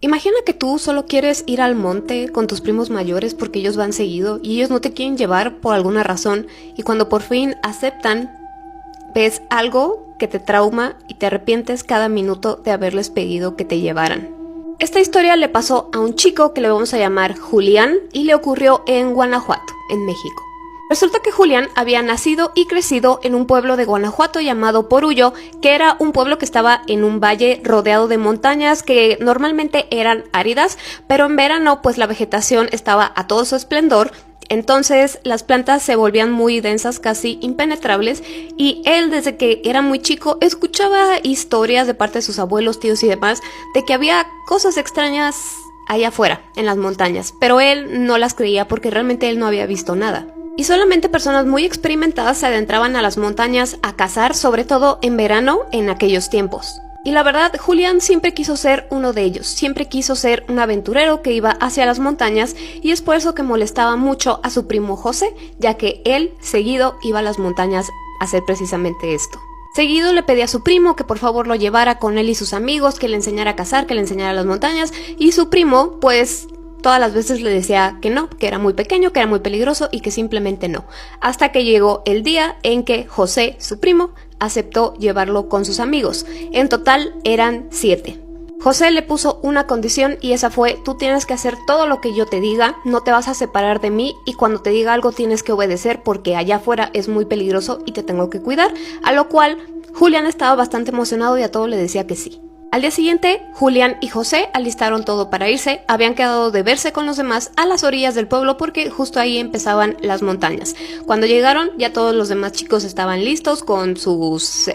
Imagina que tú solo quieres ir al monte con tus primos mayores porque ellos van seguido y ellos no te quieren llevar por alguna razón, y cuando por fin aceptan, ves algo que te trauma y te arrepientes cada minuto de haberles pedido que te llevaran. Esta historia le pasó a un chico que le vamos a llamar Julián y le ocurrió en Guanajuato, en México. Resulta que Julián había nacido y crecido en un pueblo de Guanajuato llamado Porullo, que era un pueblo que estaba en un valle rodeado de montañas que normalmente eran áridas, pero en verano pues la vegetación estaba a todo su esplendor. Entonces las plantas se volvían muy densas, casi impenetrables, y él desde que era muy chico escuchaba historias de parte de sus abuelos, tíos y demás de que había cosas extrañas allá afuera, en las montañas, pero él no las creía porque realmente él no había visto nada. Y solamente personas muy experimentadas se adentraban a las montañas a cazar, sobre todo en verano en aquellos tiempos. Y la verdad, Julián siempre quiso ser uno de ellos, siempre quiso ser un aventurero que iba hacia las montañas, y es por eso que molestaba mucho a su primo José, ya que él seguido iba a las montañas a hacer precisamente esto. Seguido le pedía a su primo que por favor lo llevara con él y sus amigos, que le enseñara a cazar, que le enseñara las montañas, y su primo pues todas las veces le decía que no, que era muy pequeño, que era muy peligroso y que simplemente no. Hasta que llegó el día en que José, su primo, aceptó llevarlo con sus amigos. En total eran 7. José le puso una condición y esa fue: tú tienes que hacer todo lo que yo te diga, no te vas a separar de mí y cuando te diga algo tienes que obedecer porque allá afuera es muy peligroso y te tengo que cuidar. A lo cual Julián estaba bastante emocionado y a todo le decía que sí. Al día siguiente, Julián y José alistaron todo para irse. Habían quedado de verse con los demás a las orillas del pueblo porque justo ahí empezaban las montañas. Cuando llegaron, ya todos los demás chicos estaban listos con sus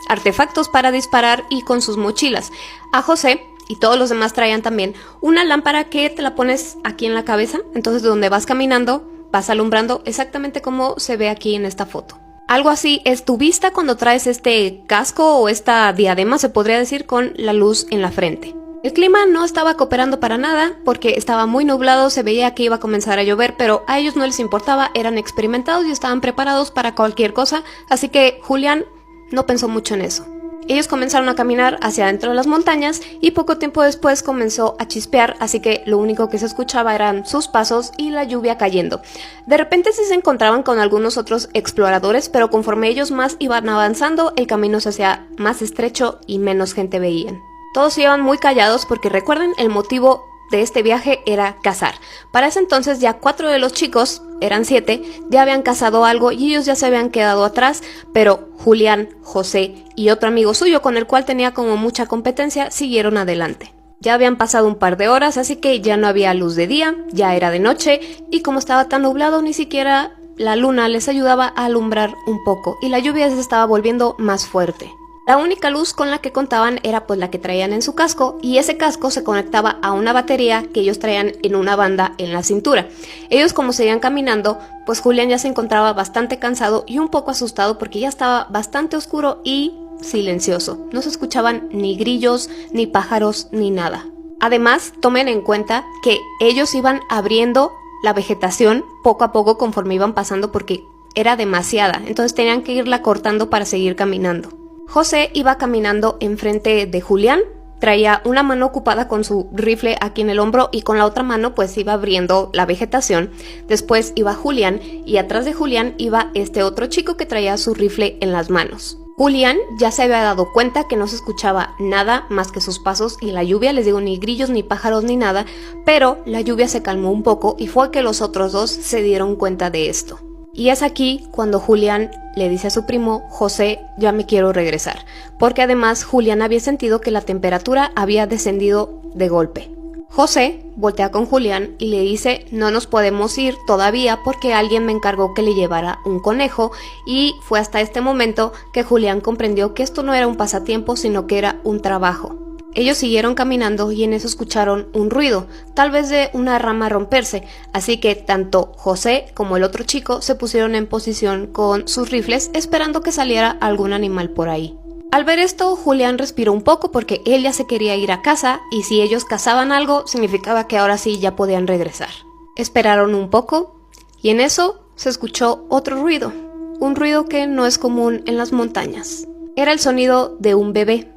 artefactos para disparar y con sus mochilas. A José y todos los demás traían también una lámpara que te la pones aquí en la cabeza, entonces donde vas caminando vas alumbrando exactamente como se ve aquí en esta foto. Algo así es tu vista cuando traes este casco o esta diadema, se podría decir, con la luz en la frente. El clima no estaba cooperando para nada porque estaba muy nublado, se veía que iba a comenzar a llover, pero a ellos no les importaba, eran experimentados y estaban preparados para cualquier cosa, así que Julián no pensó mucho en eso. Ellos comenzaron a caminar hacia adentro de las montañas y poco tiempo después comenzó a chispear, así que lo único que se escuchaba eran sus pasos y la lluvia cayendo. De repente sí se encontraban con algunos otros exploradores, pero conforme ellos más iban avanzando, el camino se hacía más estrecho y menos gente veían. Todos iban muy callados porque recuerden, el motivo de este viaje era cazar. Para ese entonces ya 4 de los chicos, eran 7, ya habían cazado algo y ellos ya se habían quedado atrás, pero Julián, José y otro amigo suyo con el cual tenía como mucha competencia siguieron adelante. Ya habían pasado un par de horas, así que ya no había luz de día, ya era de noche y como estaba tan nublado ni siquiera la luna les ayudaba a alumbrar un poco y la lluvia se estaba volviendo más fuerte. La única luz con la que contaban era pues la que traían en su casco, y ese casco se conectaba a una batería que ellos traían en una banda en la cintura. Ellos, como seguían caminando, pues Julián ya se encontraba bastante cansado y un poco asustado porque ya estaba bastante oscuro y silencioso. No se escuchaban ni grillos, ni pájaros, ni nada. Además, tomen en cuenta que ellos iban abriendo la vegetación poco a poco conforme iban pasando porque era demasiada, entonces tenían que irla cortando para seguir caminando. José iba caminando enfrente de Julián, traía una mano ocupada con su rifle aquí en el hombro y con la otra mano pues iba abriendo la vegetación. Después iba Julián y atrás de Julián iba este otro chico que traía su rifle en las manos. Julián ya se había dado cuenta que no se escuchaba nada más que sus pasos y la lluvia, les digo, ni grillos, ni pájaros, ni nada, pero la lluvia se calmó un poco y fue que los otros dos se dieron cuenta de esto. Y es aquí cuando Julián le dice a su primo: José, ya me quiero regresar, porque además Julián había sentido que la temperatura había descendido de golpe. José voltea con Julián y le dice: no nos podemos ir todavía porque alguien me encargó que le llevara un conejo, y fue hasta este momento que Julián comprendió que esto no era un pasatiempo sino que era un trabajo. Ellos siguieron caminando y en eso escucharon un ruido, tal vez de una rama romperse, así que tanto José como el otro chico se pusieron en posición con sus rifles esperando que saliera algún animal por ahí. Al ver esto, Julián respiró un poco porque él ya se quería ir a casa y si ellos cazaban algo significaba que ahora sí ya podían regresar. Esperaron un poco y en eso se escuchó otro ruido, un ruido que no es común en las montañas. Era el sonido de un bebé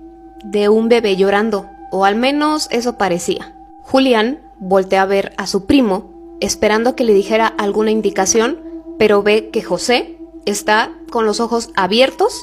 llorando, o al menos eso parecía. Julián voltea a ver a su primo, esperando que le dijera alguna indicación, pero ve que José está con los ojos abiertos,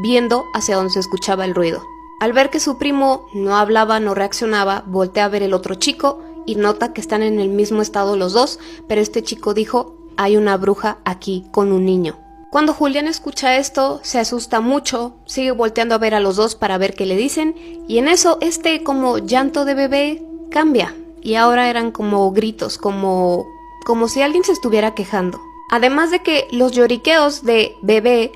viendo hacia donde se escuchaba el ruido. Al ver que su primo no hablaba, no reaccionaba, voltea a ver el otro chico y nota que están en el mismo estado los dos, pero este chico dijo: hay una bruja aquí con un niño. Cuando Julián escucha esto, se asusta mucho, sigue volteando a ver a los dos para ver qué le dicen, y en eso como llanto de bebé cambia, y ahora eran como gritos, como si alguien se estuviera quejando. Además de que los lloriqueos de bebé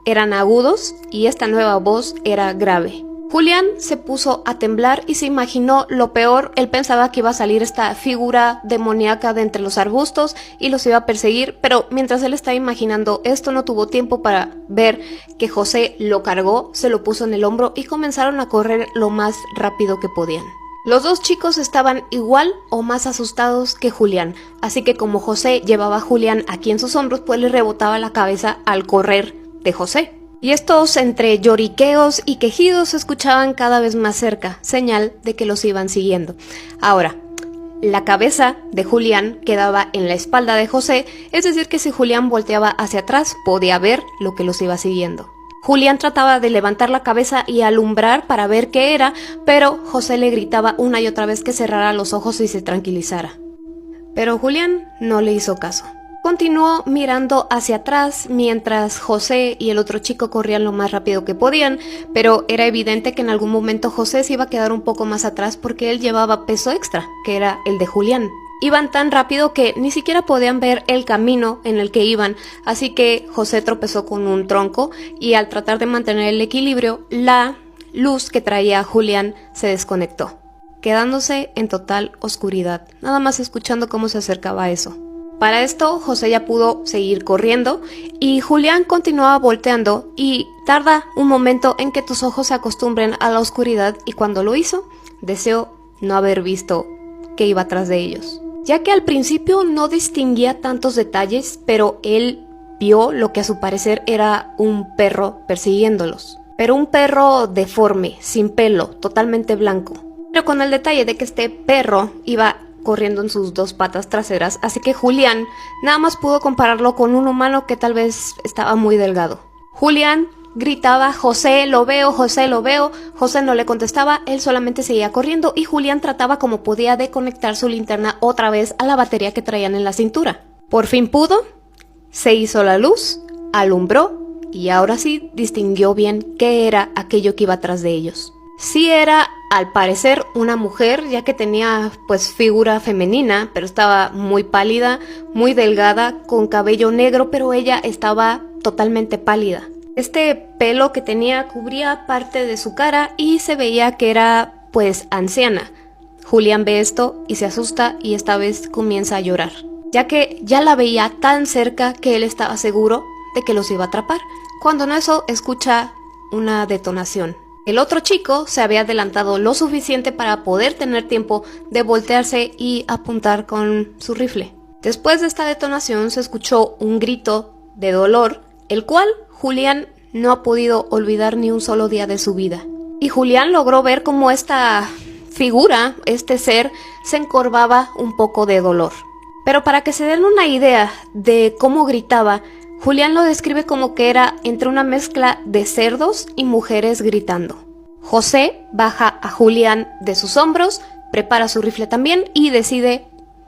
eran agudos y esta nueva voz era grave. Julián se puso a temblar y se imaginó lo peor. Él pensaba que iba a salir esta figura demoníaca de entre los arbustos y los iba a perseguir, pero mientras él estaba imaginando esto, no tuvo tiempo para ver que José lo cargó, se lo puso en el hombro y comenzaron a correr lo más rápido que podían. Los dos chicos estaban igual o más asustados que Julián, así que como José llevaba a Julián aquí en sus hombros, pues le rebotaba la cabeza al correr de José. Y estos entre lloriqueos y quejidos se escuchaban cada vez más cerca, señal de que los iban siguiendo. Ahora, la cabeza de Julián quedaba en la espalda de José, es decir que si Julián volteaba hacia atrás podía ver lo que los iba siguiendo. Julián trataba de levantar la cabeza y alumbrar para ver qué era, pero José le gritaba una y otra vez que cerrara los ojos y se tranquilizara. Pero Julián no le hizo caso. Continuó mirando hacia atrás mientras José y el otro chico corrían lo más rápido que podían, pero era evidente que en algún momento José se iba a quedar un poco más atrás porque él llevaba peso extra, que era el de Julián. Iban tan rápido que ni siquiera podían ver el camino en el que iban, así que José tropezó con un tronco y al tratar de mantener el equilibrio, la luz que traía Julián se desconectó, quedándose en total oscuridad, nada más escuchando cómo se acercaba eso. Para esto, José ya pudo seguir corriendo y Julián continuaba volteando y tarda un momento en que tus ojos se acostumbren a la oscuridad y cuando lo hizo, deseó no haber visto que iba atrás de ellos. Ya que al principio no distinguía tantos detalles, pero él vio lo que a su parecer era un perro persiguiéndolos. Pero un perro deforme, sin pelo, totalmente blanco. Pero con el detalle de que este perro iba corriendo en sus dos patas traseras, así que Julián nada más pudo compararlo con un humano que tal vez estaba muy delgado. Julián gritaba: José, lo veo, José, lo veo. José no le contestaba, él solamente seguía corriendo y Julián trataba como podía de conectar su linterna otra vez a la batería que traían en la cintura. Por fin pudo, se hizo la luz, alumbró y ahora sí distinguió bien qué era aquello que iba atrás de ellos. Sí era, al parecer, una mujer, ya que tenía pues figura femenina, pero estaba muy pálida, muy delgada, con cabello negro, pero ella estaba totalmente pálida. Este pelo que tenía cubría parte de su cara y se veía que era pues anciana. Julián ve esto y se asusta y esta vez comienza a llorar, ya que ya la veía tan cerca que él estaba seguro de que los iba a atrapar. Cuando en eso escucha una detonación. El otro chico se había adelantado lo suficiente para poder tener tiempo de voltearse y apuntar con su rifle. Después de esta detonación se escuchó un grito de dolor, el cual Julián no ha podido olvidar ni un solo día de su vida. Y Julián logró ver cómo esta figura, este ser, se encorvaba un poco de dolor. Pero para que se den una idea de cómo gritaba, Julián lo describe como que era entre una mezcla de cerdos y mujeres gritando. José baja a Julián de sus hombros, prepara su rifle también y decide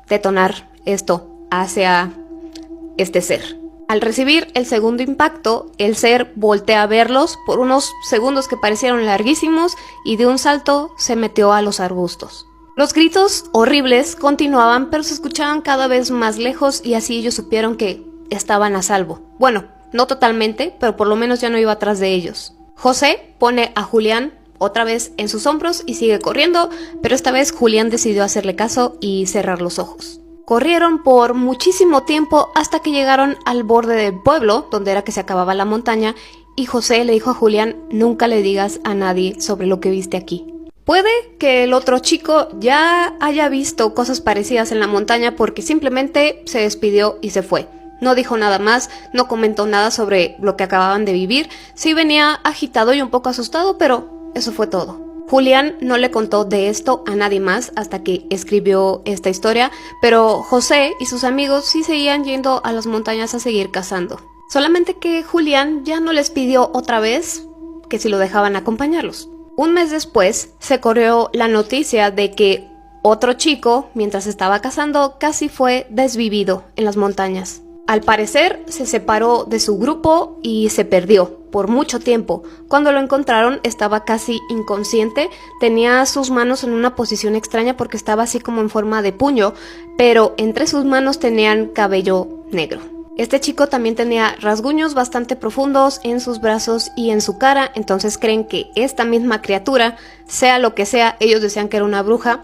detonar esto hacia este ser. Al recibir el segundo impacto, el ser voltea a verlos por unos segundos que parecieron larguísimos y de un salto se metió a los arbustos. Los gritos horribles continuaban, pero se escuchaban cada vez más lejos y así ellos supieron que estaban a salvo. Bueno, no totalmente, pero por lo menos ya no iba atrás de ellos. José pone a Julián otra vez en sus hombros y sigue corriendo, pero esta vez Julián decidió hacerle caso y cerrar los ojos. Corrieron por muchísimo tiempo hasta que llegaron al borde del pueblo, donde era que se acababa la montaña, y José le dijo a Julián: nunca le digas a nadie sobre lo que viste aquí. Puede que el otro chico ya haya visto cosas parecidas en la montaña porque simplemente se despidió y se fue. No dijo nada más, no comentó nada sobre lo que acababan de vivir. Sí venía agitado y un poco asustado, pero eso fue todo. Julián no le contó de esto a nadie más hasta que escribió esta historia, pero José y sus amigos sí seguían yendo a las montañas a seguir cazando. Solamente que Julián ya no les pidió otra vez que si lo dejaban acompañarlos. Un mes después se corrió la noticia de que otro chico, mientras estaba cazando, casi fue desvivido en las montañas. Al parecer, se separó de su grupo y se perdió por mucho tiempo. Cuando lo encontraron, estaba casi inconsciente, tenía sus manos en una posición extraña porque estaba así como en forma de puño, pero entre sus manos tenían cabello negro. Este chico también tenía rasguños bastante profundos en sus brazos y en su cara, entonces creen que esta misma criatura, sea lo que sea, ellos decían que era una bruja,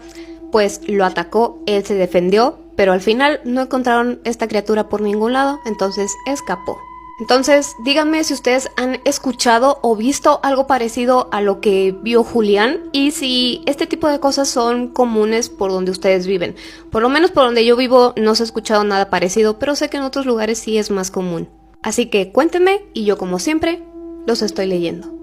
pues lo atacó, él se defendió, pero al final no encontraron esta criatura por ningún lado, entonces escapó. Entonces, díganme si ustedes han escuchado o visto algo parecido a lo que vio Julián y si este tipo de cosas son comunes por donde ustedes viven. Por lo menos por donde yo vivo no se ha escuchado nada parecido, pero sé que en otros lugares sí es más común. Así que cuéntenme y yo como siempre los estoy leyendo.